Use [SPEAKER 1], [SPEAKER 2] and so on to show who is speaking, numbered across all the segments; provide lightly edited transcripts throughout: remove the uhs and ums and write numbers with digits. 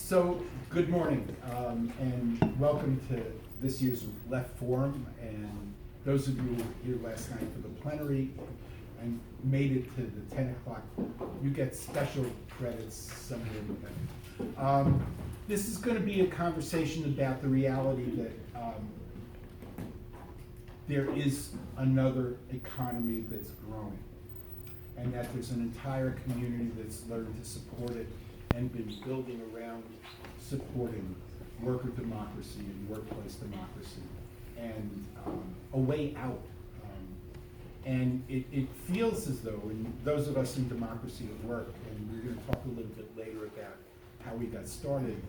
[SPEAKER 1] So, good morning, and welcome to this year's Left Forum. And those of you who were here last night for the plenary and made it to the 10 o'clock, you get special credits somewhere in there. This is going to be a conversation about the reality that there is another economy that's growing, and that there's an entire community that's learned to support it and been building around supporting worker democracy and workplace democracy and a way out. And it feels as though, and those of us in democracy at work, and we're going to talk a little bit later about how we got started,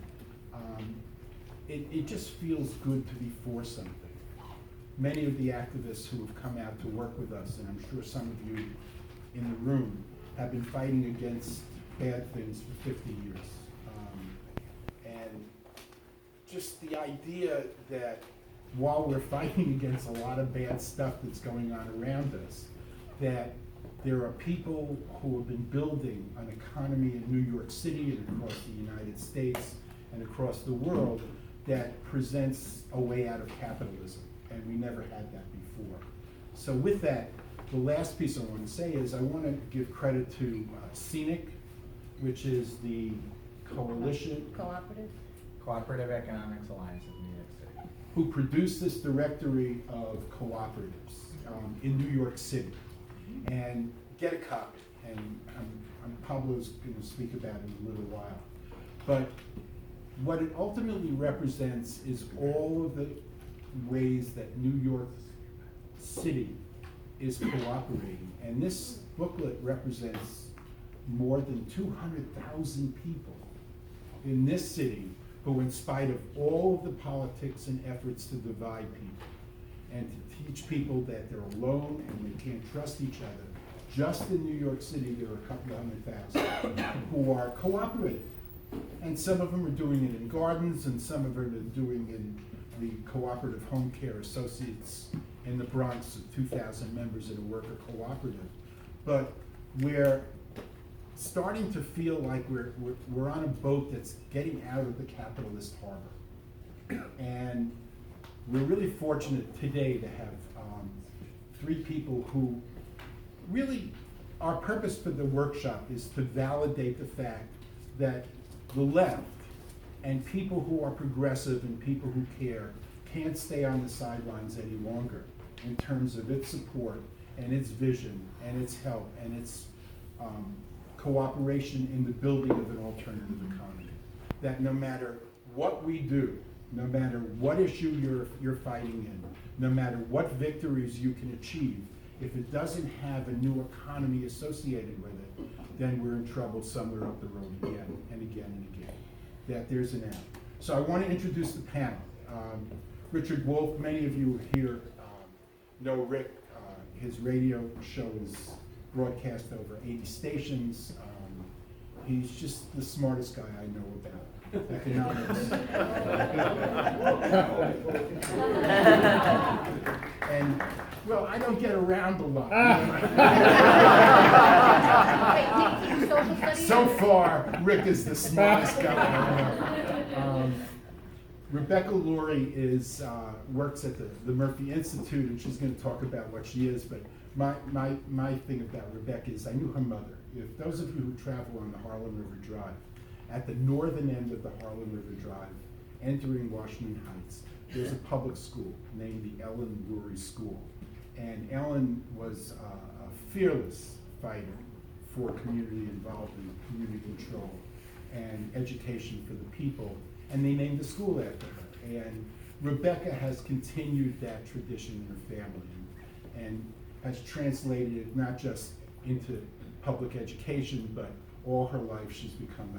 [SPEAKER 1] it just feels good to be for something. Many of the activists who have come out to work with us, and I'm sure some of you in the room, have been fighting against bad things for 50 years. And just the idea that while we're fighting against a lot of bad stuff that's going on around us, that there are people who have been building an economy in New York City and across the United States and across the world that presents a way out of capitalism, and we never had that before. So with that, the last piece I want to say is I want to give credit to CUNY, which is the
[SPEAKER 2] Cooperative Economics Alliance of New York City,
[SPEAKER 1] who produced this directory of cooperatives in New York City. And get a copy, and Pablo's going to speak about it in a little while. But what it ultimately represents is all of the ways that New York City is cooperating. And this booklet represents more than 200,000 people in this city who, in spite of all of the politics and efforts to divide people and to teach people that they're alone and they can't trust each other, just in New York City there are a couple of 100,000 who are cooperating. And some of them are doing it in gardens, and some of them are doing it in the Cooperative Home Care Associates in the Bronx, 2,000 members in a worker cooperative. But we're starting to feel like we're on a boat that's getting out of the capitalist harbor. And we're really fortunate today to have three people who really, our purpose for the workshop is to validate the fact that the left and people who are progressive and people who care can't stay on the sidelines any longer in terms of its support and its vision and its help and its cooperation in the building of an alternative economy. That no matter what we do, no matter what issue you're fighting in, no matter what victories you can achieve, if it doesn't have a new economy associated with it, then we're in trouble somewhere up the road again and again and again. That there's an out. So I want to introduce the panel. Richard Wolff, many of you here know Rick. His radio show is broadcast over 80 stations. He's just the smartest guy I know about economics. And, well, I don't get around a lot. So far, Rick is the smartest guy I know. Rebecca Lurie works at the Murphy Institute, and she's going to talk about what she is. But my thing about Rebecca is I knew her mother. If those of you who travel on the Harlem River Drive, at the northern end of the Harlem River Drive, entering Washington Heights, there's a public school named the Ellen Lurie School. And Ellen was a fearless fighter for community involvement, community control, and education for the people. And they named the school after her. And Rebecca has continued that tradition in her family and has translated it not just into public education, but all her life she's become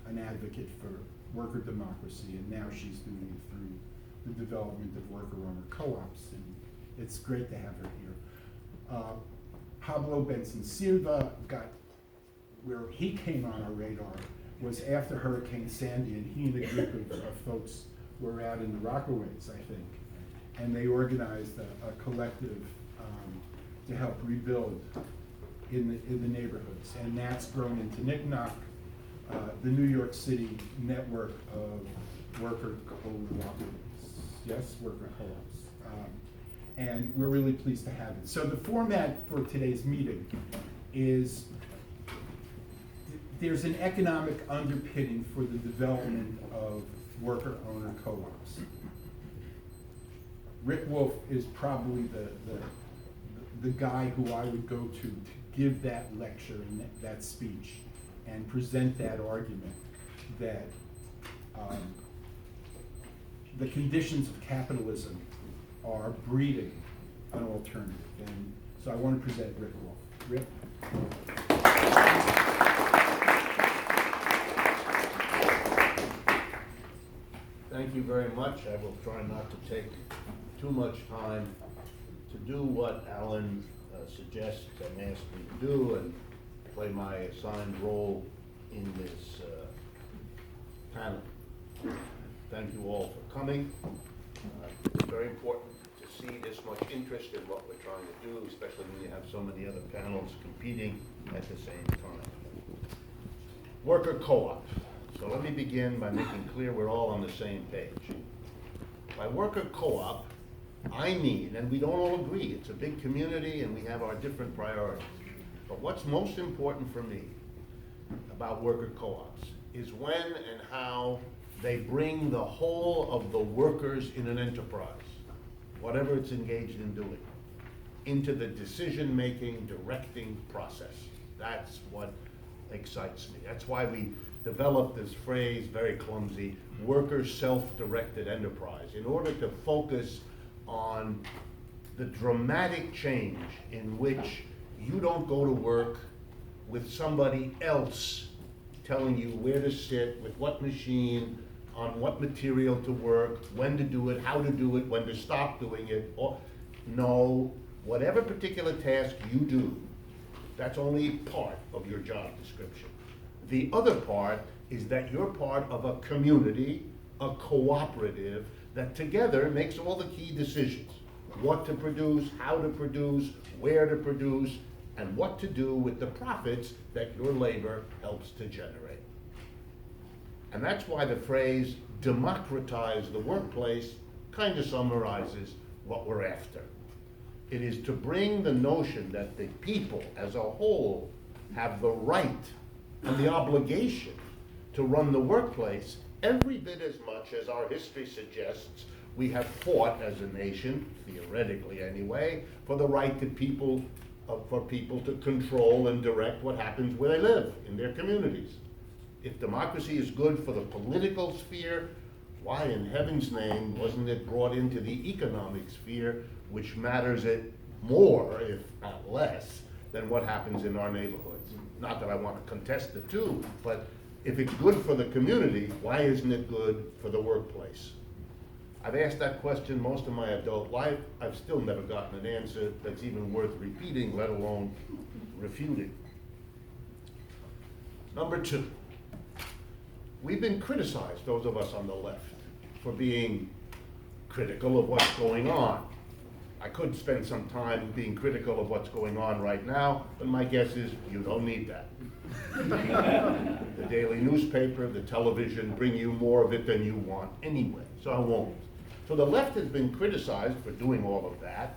[SPEAKER 1] an advocate for worker democracy, and now she's doing it through the development of worker-owner co-ops, and it's great to have her here. Pablo Benson Silva where he came on our radar was after Hurricane Sandy, and he and a group of folks were out in the Rockaways, I think, and they organized a collective to help rebuild in the neighborhoods, and that's grown into Knick Knock, the New York City network of worker cooperatives. Yes, worker co-ops. And we're really pleased to have it. So the format for today's meeting is there's an economic underpinning for the development of worker-owner co-ops. Rick Wolff is probably the guy who I would go to give that lecture and that speech and present that argument that the conditions of capitalism are breeding an alternative. And so I want to present Rick Wolff. Rick?
[SPEAKER 3] Thank you very much. I will try not to take too much time to do what Alan suggests and asks me to do and play my assigned role in this panel. Thank you all for coming. It's very important to see this much interest in what we're trying to do, especially when you have so many other panels competing at the same time. Worker co-op. So let me begin by making clear we're all on the same page. By worker co-op, I mean, and we don't all agree, it's a big community and we have our different priorities. But what's most important for me about worker co-ops is when and how they bring the whole of the workers in an enterprise, whatever it's engaged in doing, into the decision-making, directing process. That's what excites me. That's why we developed this phrase, very clumsy, worker self-directed enterprise, in order to focus on the dramatic change in which you don't go to work with somebody else telling you where to sit, with what machine, on what material to work, when to do it, how to do it, when to stop doing it. Or, no, whatever particular task you do, that's only part of your job description. The other part is that you're part of a community, a cooperative, that together makes all the key decisions. What to produce, how to produce, where to produce, and what to do with the profits that your labor helps to generate. And that's why the phrase democratize the workplace kind of summarizes what we're after. It is to bring the notion that the people as a whole have the right and the obligation to run the workplace every bit as much as our history suggests we have fought as a nation, theoretically anyway, for the right to people, for people to control and direct what happens where they live, in their communities. If democracy is good for the political sphere, why in heaven's name wasn't it brought into the economic sphere, which matters it more, if not less, than what happens in our neighborhoods? Not that I want to contest the two, but if it's good for the community, why isn't it good for the workplace? I've asked that question most of my adult life. I've still never gotten an answer that's even worth repeating, let alone refuting. Number two, we've been criticized, those of us on the left, for being critical of what's going on. I could spend some time being critical of what's going on right now, but my guess is you don't need that. The daily newspaper, the television bring you more of it than you want anyway, so I won't. So the left has been criticized for doing all of that,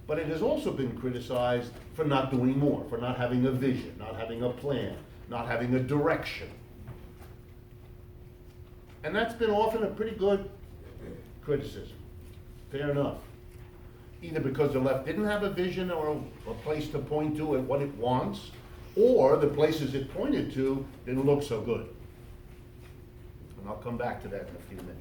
[SPEAKER 3] but it has also been criticized for not doing more, for not having a vision, not having a plan, not having a direction. And that's been often a pretty good criticism. Fair enough. Either because the left didn't have a vision or a place to point to at what it wants, or the places it pointed to didn't look so good. And I'll come back to that in a few minutes.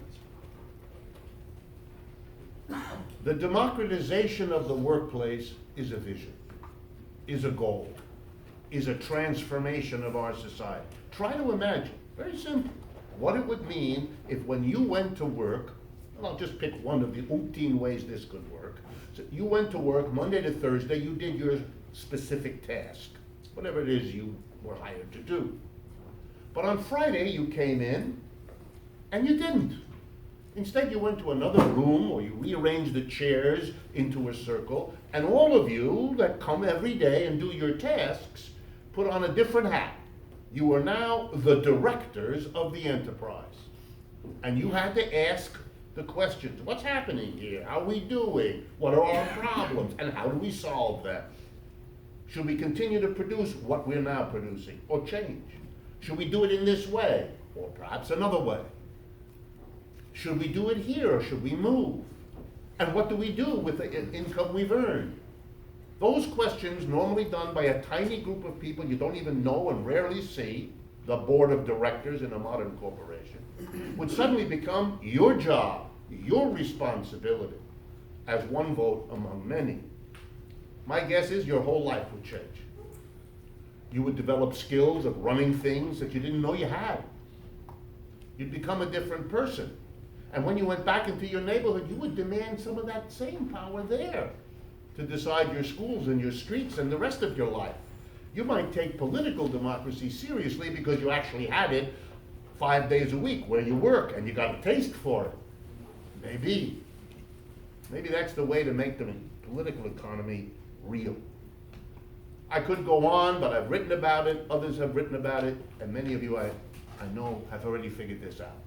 [SPEAKER 3] The democratization of the workplace is a vision, is a goal, is a transformation of our society. Try to imagine, very simple, what it would mean if when you went to work, and I'll just pick one of the umpteen ways this could work. So you went to work Monday to Thursday, you did your specific task, whatever it is you were hired to do. But on Friday you came in and you didn't. Instead you went to another room or you rearranged the chairs into a circle, and all of you that come every day and do your tasks put on a different hat. You are now the directors of the enterprise. And you had to ask the questions. What's happening here? How are we doing? What are our problems? And how do we solve them? Should we continue to produce what we're now producing or change? Should we do it in this way or perhaps another way? Should we do it here or should we move? And what do we do with the income we've earned? Those questions, normally done by a tiny group of people you don't even know and rarely see, the board of directors in a modern corporation, would suddenly become your job, your responsibility, as one vote among many. My guess is your whole life would change. You would develop skills of running things that you didn't know you had. You'd become a different person. And when you went back into your neighborhood, you would demand some of that same power there to decide your schools and your streets and the rest of your life. You might take political democracy seriously because you actually had it 5 days a week where you work and you got a taste for it. Maybe. Maybe that's the way to make the political economy real. I could go on, but I've written about it, others have written about it, and many of you I know have already figured this out.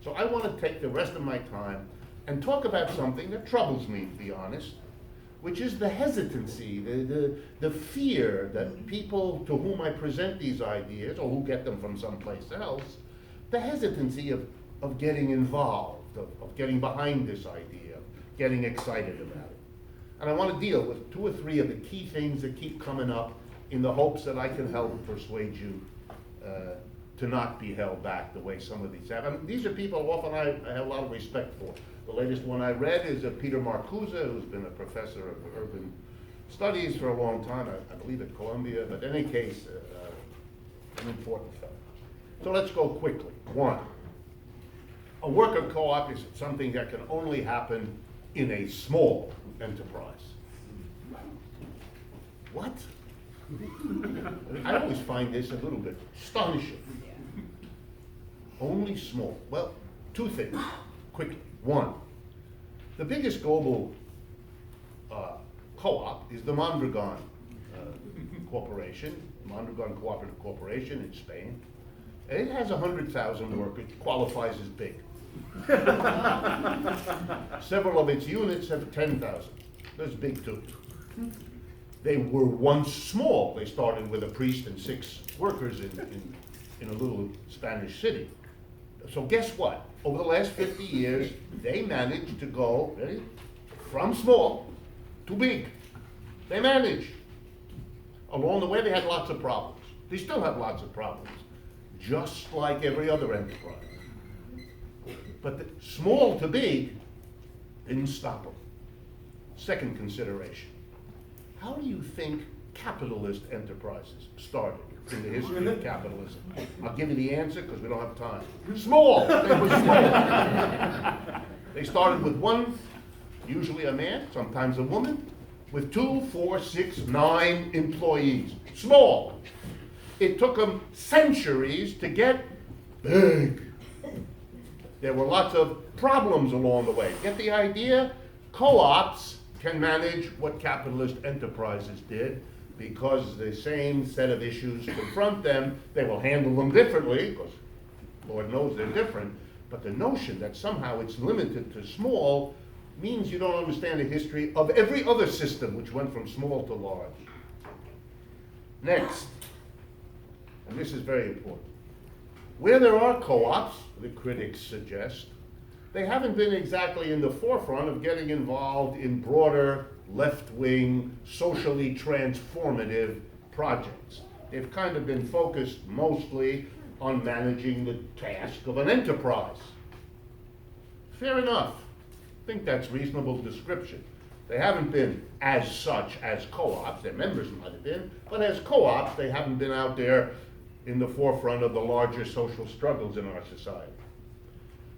[SPEAKER 3] So I want to take the rest of my time and talk about something that troubles me, to be honest, which is the hesitancy, the fear that people to whom I present these ideas, or who get them from someplace else, the hesitancy of getting involved, of getting behind this idea, of getting excited about it. And I want to deal with 2 or 3 of the key things that keep coming up in the hopes that I can help persuade you to not be held back the way some of these have. I mean, these are people often I have a lot of respect for. The latest one I read is Peter Marcuse, who's been a professor of urban studies for a long time, I believe at Columbia, but in any case, an important fellow. So let's go quickly. 1, a worker co-op is something that can only happen in a small enterprise. What? I always find this a little bit astonishing. Only small. Well, 2 things, quickly. 1, the biggest global co-op is the Mondragon Corporation, Mondragon Cooperative Corporation in Spain. And it has 100,000 workers, qualifies as big. Several of its units have 10,000. That's big too. They were once small. They started with a priest and 6 workers in a little Spanish city. So guess what? Over the last 50 years, they managed to go from small to big. They managed. Along the way, they had lots of problems. They still have lots of problems, just like every other enterprise. But the small to big didn't stop them. Second consideration, how do you think capitalist enterprises started in the history of capitalism? I'll give you the answer because we don't have time. Small. They were small. They started with 1, usually a man, sometimes a woman, with 2, 4, 6, 9 employees. Small. It took them centuries to get big. There were lots of problems along the way. Get the idea? Co-ops can manage what capitalist enterprises did because the same set of issues confront them. They will handle them differently because Lord knows they're different. But the notion that somehow it's limited to small means you don't understand the history of every other system which went from small to large. Next, and this is very important, where there are co-ops, the critics suggest, they haven't been exactly in the forefront of getting involved in broader, left-wing, socially transformative projects. They've kind of been focused mostly on managing the task of an enterprise. Fair enough. I think that's reasonable description. They haven't been as such as co-ops, their members might have been, but as co-ops, they haven't been out there in the forefront of the larger social struggles in our society.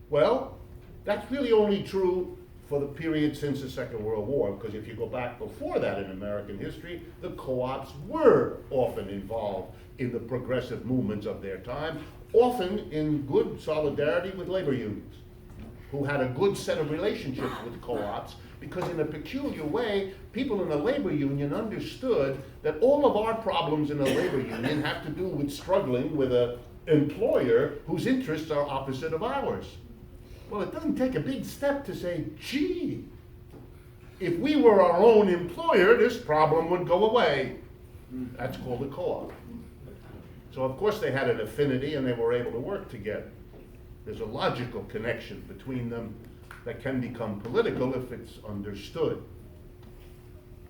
[SPEAKER 3] Well, that's really only true for the period since the Second World War, because if you go back before that in American history, the co-ops were often involved in the progressive movements of their time, often in good solidarity with labor unions, who had a good set of relationships with co-ops because in a peculiar way, people in the labor union understood that all of our problems in the labor union have to do with struggling with an employer whose interests are opposite of ours. Well, it doesn't take a big step to say, gee, if we were our own employer, this problem would go away. That's called a co-op. So of course they had an affinity and they were able to work together. There's a logical connection between them that can become political if it's understood.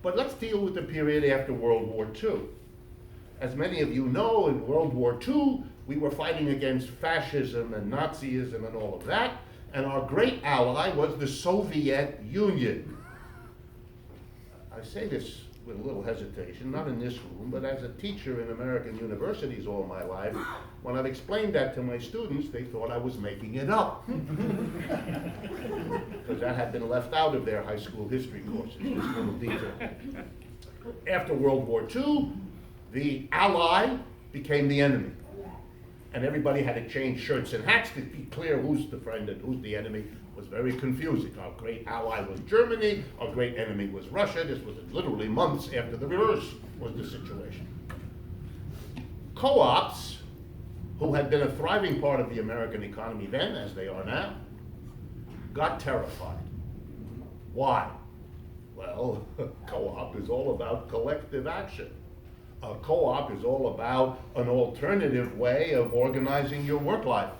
[SPEAKER 3] But let's deal with the period after World War II. As many of you know, in World War II, we were fighting against fascism and Nazism and all of that, and our great ally was the Soviet Union. I say this with a little hesitation, not in this room, but as a teacher in American universities all my life, when I've explained that to my students, they thought I was making it up. Because that had been left out of their high school history courses, this little detail. After World War II, the ally became the enemy. And everybody had to change shirts and hats to be clear who's the friend and who's the enemy. It was very confusing. Our great ally was Germany, our great enemy was Russia. This was literally months after the reverse was the situation. Co-ops, who had been a thriving part of the American economy then, as they are now, got terrified. Why? Well, co-op is all about collective action. A co-op is all about an alternative way of organizing your work life.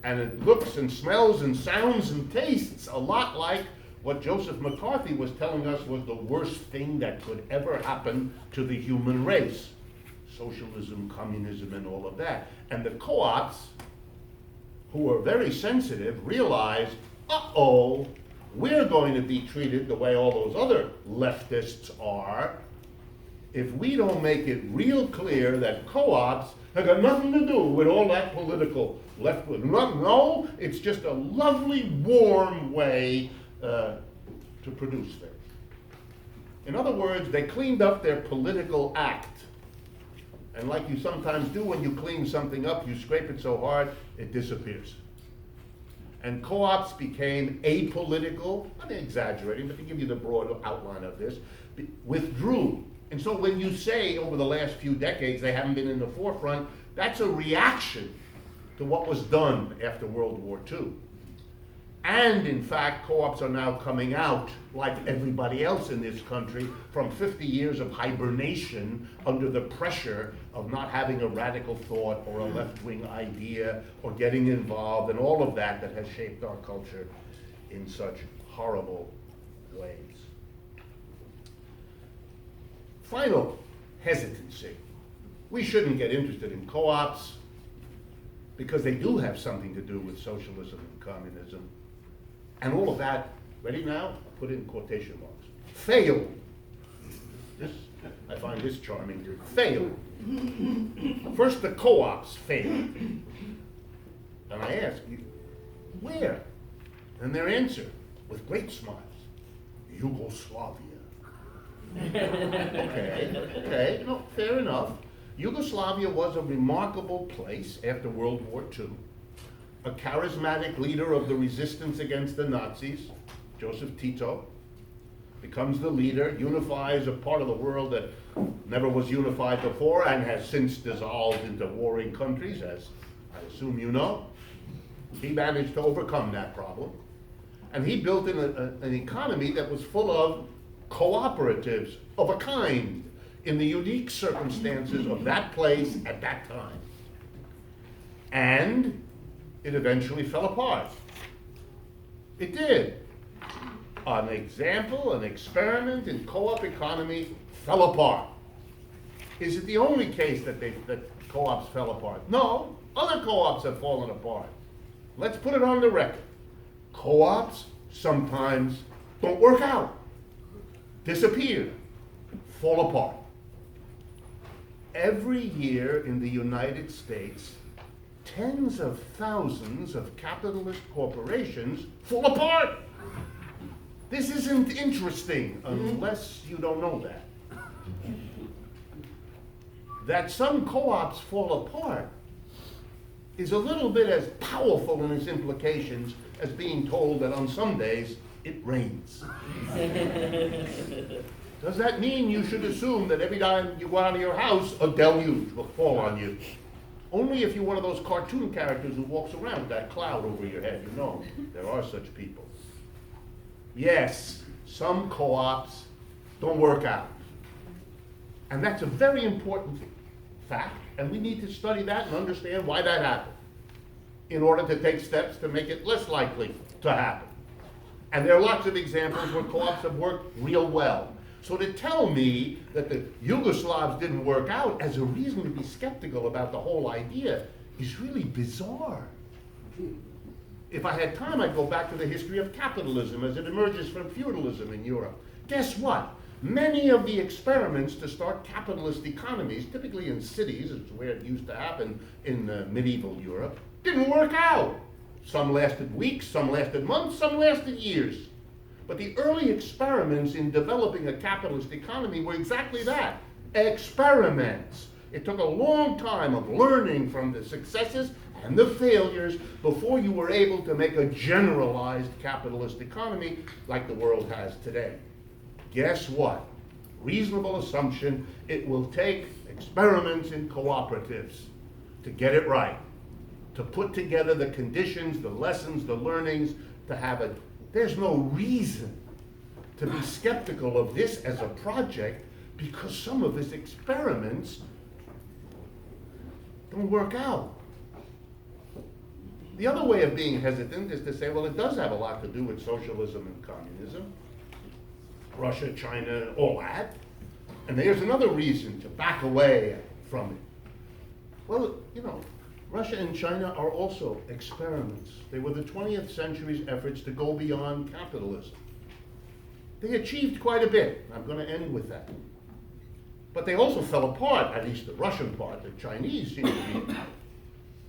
[SPEAKER 3] And it looks and smells and sounds and tastes a lot like what Joseph McCarthy was telling us was the worst thing that could ever happen to the human race. Socialism, communism, and all of that. And the co-ops, who were very sensitive, realized, uh-oh, we're going to be treated the way all those other leftists are if we don't make it real clear that co-ops have got nothing to do with all that political left. No, it's just a lovely, warm way to produce things. In other words, they cleaned up their political act. And like you sometimes do when you clean something up, you scrape it so hard, it disappears. And co-ops became apolitical, I'm exaggerating, but to give you the broad outline of this, withdrew. And so when you say over the last few decades they haven't been in the forefront, that's a reaction to what was done after World War II. And in fact, co-ops are now coming out, like everybody else in this country, from 50 years of hibernation under the pressure of not having a radical thought or a left-wing idea or getting involved and all of that that has shaped our culture in such horrible ways. Final hesitancy. We shouldn't get interested in co-ops because they do have something to do with socialism and communism. And all of that, ready now? I'll put it in quotation marks. Failed. This, I find this charming. Failed. First the co-ops failed. And I ask, where? And their answer, with great smiles, Yugoslavia. Okay, no, fair enough. Yugoslavia was a remarkable place after World War II. A charismatic leader of the resistance against the Nazis, Joseph Tito, becomes the leader, unifies a part of the world that never was unified before and has since dissolved into warring countries, as I assume you know. He managed to overcome that problem. And he built in an economy that was full of cooperatives of a kind in the unique circumstances of that place at that time. And it eventually fell apart. It did. An example, an experiment in co-op economy fell apart. Is it the only case that co-ops fell apart? No, other co-ops have fallen apart. Let's put it on the record. Co-ops sometimes don't work out, disappear, fall apart. Every year in the United States, tens of thousands of capitalist corporations fall apart. This isn't interesting unless you don't know that. That some co-ops fall apart is a little bit as powerful in its implications as being told that on some days it rains. Does that mean you should assume that every time you go out of your house, a deluge will fall on you? Only if you're one of those cartoon characters who walks around with that cloud over your head. You know, there are such people. Yes, some co-ops don't work out. And that's a very important fact, and we need to study that and understand why that happened in order to take steps to make it less likely to happen. And there are lots of examples where co-ops have worked real well. So to tell me that the Yugoslavs didn't work out as a reason to be skeptical about the whole idea is really bizarre. If I had time, I'd go back to the history of capitalism as it emerges from feudalism in Europe. Guess what? Many of the experiments to start capitalist economies, typically in cities, is where it used to happen in medieval Europe, didn't work out. Some lasted weeks, some lasted months, some lasted years. But the early experiments in developing a capitalist economy were exactly that, experiments. It took a long time of learning from the successes and the failures before you were able to make a generalized capitalist economy like the world has today. Guess what? Reasonable assumption, it will take experiments in cooperatives to get it right, to put together the conditions, the lessons, the learnings, to have a. There's no reason to be skeptical of this as a project because some of its experiments don't work out. The other way of being hesitant is to say, well, it does have a lot to do with socialism and communism, Russia, China, all that. And there's another reason to back away from it. Well, you know, Russia and China are also experiments. They were the 20th century's efforts to go beyond capitalism. They achieved quite a bit. I'm going to end with that. But they also fell apart, at least the Russian part. The Chinese seem to be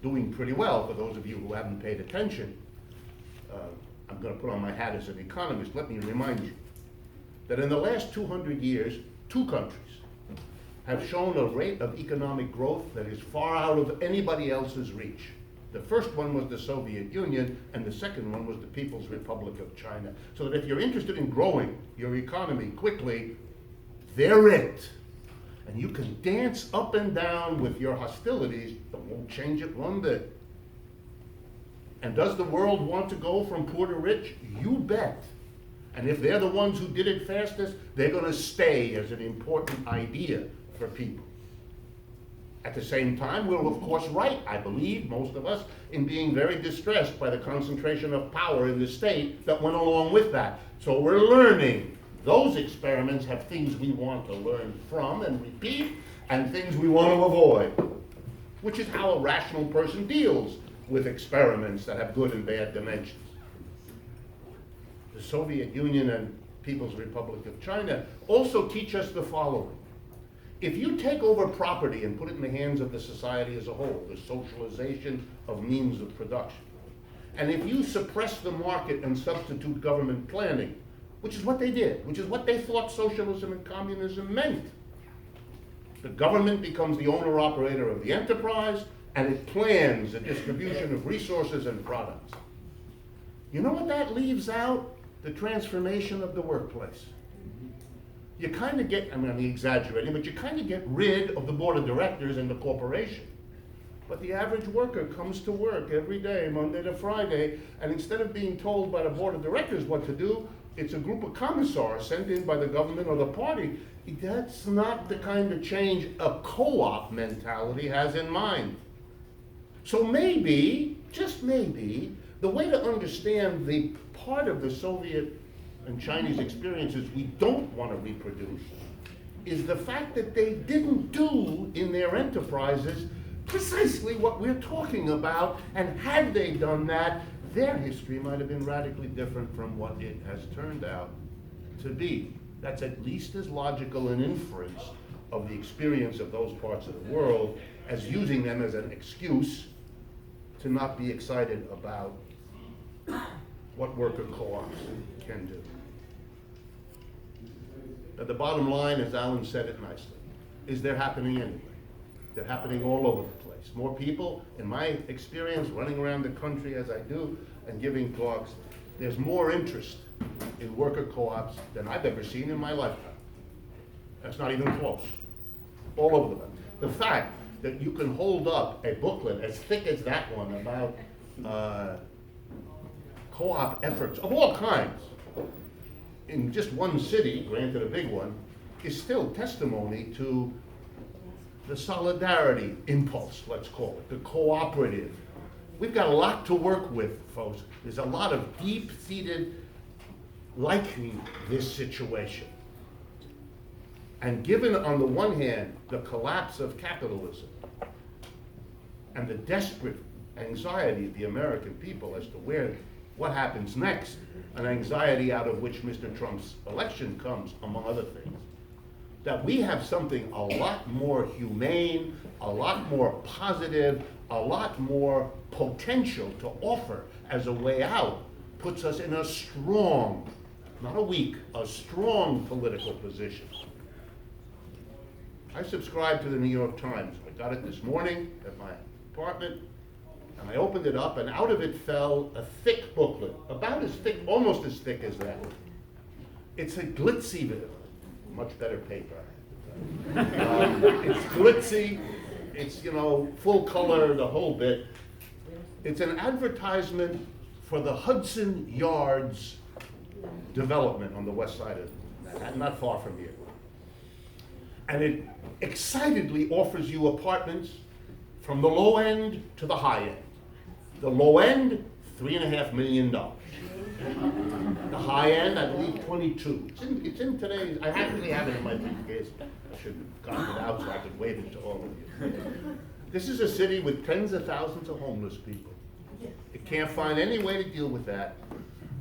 [SPEAKER 3] doing pretty well, for those of you who haven't paid attention. I'm going to put on my hat as an economist. Let me remind you that in the last 200 years, two countries have shown a rate of economic growth that is far out of anybody else's reach. The first one was the Soviet Union, and the second one was the People's Republic of China. So that if you're interested in growing your economy quickly, they're it. And you can dance up and down with your hostilities, but won't change it one bit. And does the world want to go from poor to rich? You bet. And if they're the ones who did it fastest, they're going to stay as an important idea for people. At the same time, we're of course right, I believe, most of us, in being very distressed by the concentration of power in the state that went along with that. So we're learning. Those experiments have things we want to learn from and repeat, and things we want to avoid, which is how a rational person deals with experiments that have good and bad dimensions. The Soviet Union and People's Republic of China also teach us the following. If you take over property and put it in the hands of the society as a whole, the socialization of means of production, and if you suppress the market and substitute government planning, which is what they did, which is what they thought socialism and communism meant, the government becomes the owner-operator of the enterprise, and it plans the distribution of resources and products. You know what that leaves out? The transformation of the workplace. You kind of get, I'm exaggerating, but you kind of get rid of the board of directors and the corporation. But the average worker comes to work every day, Monday to Friday, and instead of being told by the board of directors what to do, it's a group of commissars sent in by the government or the party. That's not the kind of change a co-op mentality has in mind. So maybe, just maybe, the way to understand the part of the Soviet and Chinese experiences we don't want to reproduce is the fact that they didn't do in their enterprises precisely what we're talking about, and had they done that, their history might have been radically different from what it has turned out to be. That's at least as logical an inference of the experience of those parts of the world as using them as an excuse to not be excited about what worker co-ops can do. But the bottom line, as Alan said it nicely, is they're happening anyway. They're happening all over the place. More people, in my experience, running around the country as I do and giving talks, there's more interest in worker co-ops than I've ever seen in my lifetime. That's not even close. All over the place. The fact that you can hold up a booklet as thick as that one about co-op efforts of all kinds in just one city, granted a big one, is still testimony to the solidarity impulse, let's call it, the cooperative. We've got a lot to work with, folks. There's a lot of deep-seated liking this situation. And given, on the one hand, the collapse of capitalism and the desperate anxiety of the American people as to what happens next, an anxiety out of which Mr. Trump's election comes, among other things, that we have something a lot more humane, a lot more positive, a lot more potential to offer as a way out, puts us in a strong, not a weak, a strong political position. I subscribe to the New York Times. I got it this morning at my apartment, and I opened it up, and out of it fell a thick booklet, about as thick, almost as thick as that. It's a glitzy, much better paper. It's glitzy, it's, you know, full color, the whole bit. It's an advertisement for the Hudson Yards development on the west side of Manhattan, not far from here. And it excitedly offers you apartments from the low end to the high end. The low end, $3.5 million. The high end, I believe, 22. It's in today's, I actually have it in my briefcase. I should have gotten it out so I could wave it to all of you. This is a city with tens of thousands of homeless people. It can't find any way to deal with that,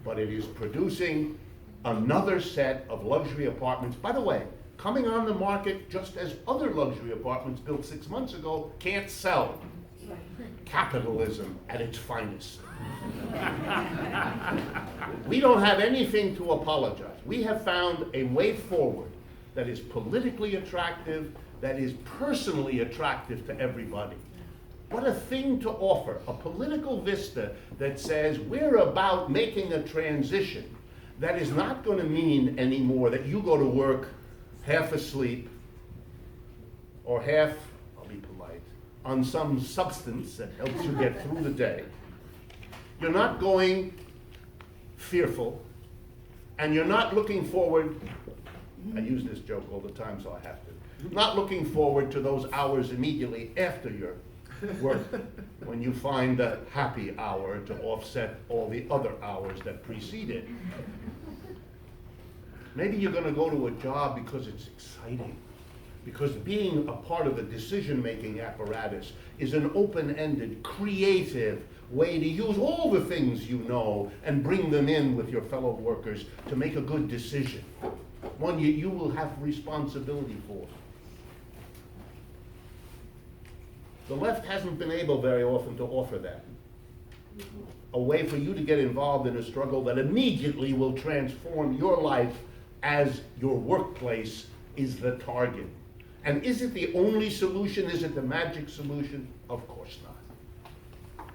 [SPEAKER 3] but it is producing another set of luxury apartments. By the way, coming on the market just as other luxury apartments built 6 months ago can't sell. Capitalism at its finest. We don't have anything to apologize. We have found a way forward that is politically attractive, that is personally attractive to everybody. What a thing to offer, a political vista that says we're about making a transition that is not going to mean anymore that you go to work half asleep or half, I'll be polite, on some substance that helps you get through the day. You're not going fearful, and you're not looking forward, I use this joke all the time so I have to, not looking forward to those hours immediately after your work when you find the happy hour to offset all the other hours that precede it. Maybe you're going to go to a job because it's exciting, because being a part of the decision-making apparatus is an open-ended, creative way to use all the things you know and bring them in with your fellow workers to make a good decision, one you will have responsibility for. The left hasn't been able very often to offer that. A way for you to get involved in a struggle that immediately will transform your life as your workplace is the target. And is it the only solution? Is it the magic solution? Of course not.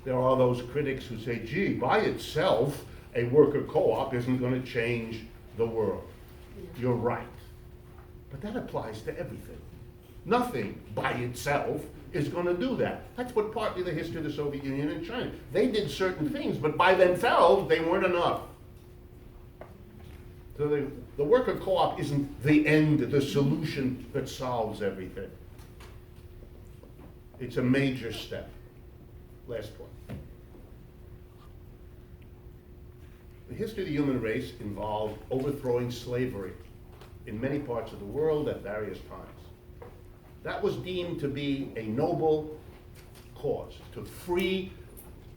[SPEAKER 3] There are those critics who say, gee, by itself, a worker co-op isn't going to change the world. You're right. But that applies to everything. Nothing by itself is going to do that. That's what partly the history of the Soviet Union and China. They did certain things, but by themselves, they weren't enough. So the worker co-op isn't the end, the solution that solves everything. It's a major step. Last point. The history of the human race involved overthrowing slavery in many parts of the world at various times. That was deemed to be a noble cause, to free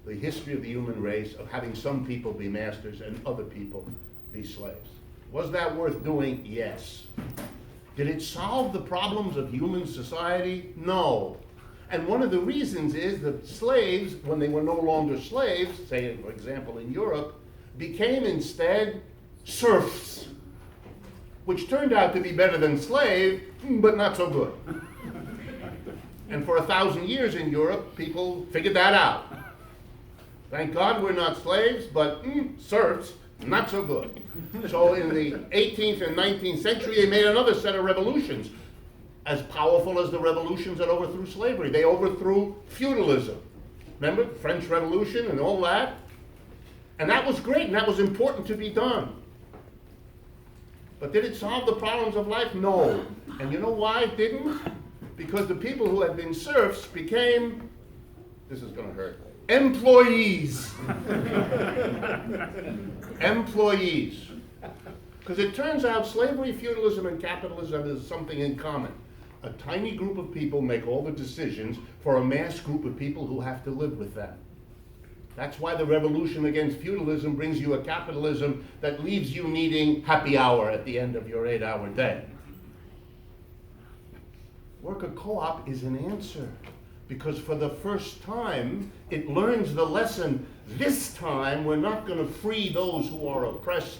[SPEAKER 3] the history of the human race of having some people be masters and other people be slaves. Was that worth doing? Yes. Did it solve the problems of human society? No. And one of the reasons is that slaves, when they were no longer slaves, say, for example, in Europe, became instead serfs, which turned out to be better than slave, but not so good. And for 1,000 years in Europe, people figured that out. Thank God we're not slaves, but serfs, not so good. So in the 18th and 19th century, they made another set of revolutions, as powerful as the revolutions that overthrew slavery. They overthrew feudalism. Remember the French Revolution and all that? And that was great, and that was important to be done. But did it solve the problems of life? No. And you know why it didn't? Because the people who had been serfs became, this is going to hurt, employees. Employees. Because it turns out slavery, feudalism, and capitalism is something in common. A tiny group of people make all the decisions for a mass group of people who have to live with them. That's why the revolution against feudalism brings you a capitalism that leaves you needing happy hour at the end of your 8-hour day. Worker co-op is an answer, because for the first time, it learns the lesson. This time, we're not going to free those who are oppressed,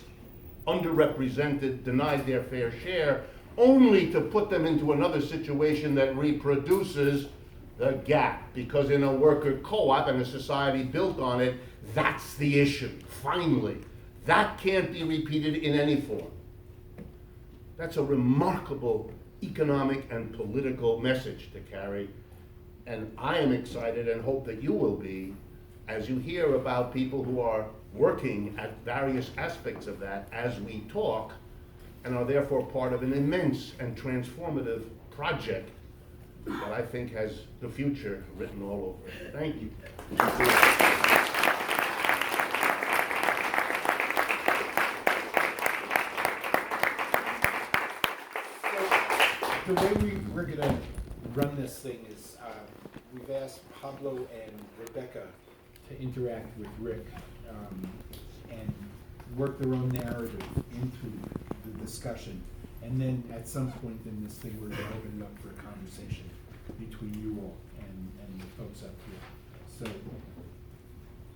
[SPEAKER 3] underrepresented, denied their fair share, only to put them into another situation that reproduces the gap. Because in a worker co-op and a society built on it, that's the issue, finally. That can't be repeated in any form. That's a remarkable economic and political message to carry. And I am excited and hope that you will be, as you hear about people who are working at various aspects of that as we talk, and are therefore part of an immense and transformative project that I think has the future written all over it. Thank you.
[SPEAKER 1] The way we're going to run this thing is we've asked Pablo and Rebecca to interact with Rick and work their own narrative into the discussion. And then at some point in this thing, we're going to open it up for a conversation between you all and the folks up here. So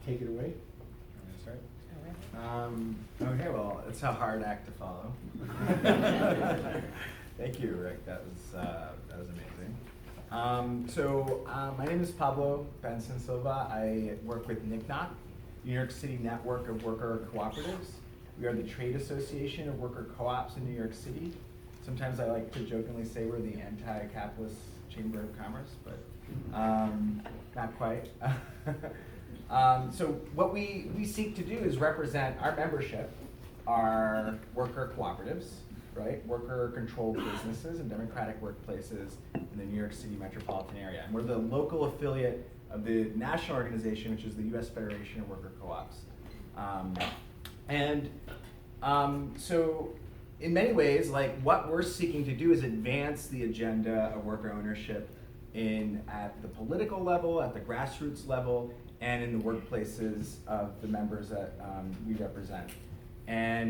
[SPEAKER 1] take it away.
[SPEAKER 2] Okay, well, it's a hard act to follow. Thank you, Rick. That was amazing. My name is Pablo Benson Silva. I work with NICNOC, New York City Network of Worker Cooperatives. We are the trade association of worker co-ops in New York City. Sometimes I like to jokingly say we're the anti-capitalist chamber of commerce, but not quite. So what we seek to do is represent our membership, our worker cooperatives, right? Worker-controlled businesses and democratic workplaces in the New York City metropolitan area. And we're the local affiliate of the national organization, which is the U.S. Federation of Worker Co-ops. So in many ways, like what we're seeking to do is advance the agenda of worker ownership at the political level, at the grassroots level, and in the workplaces of the members that we represent. And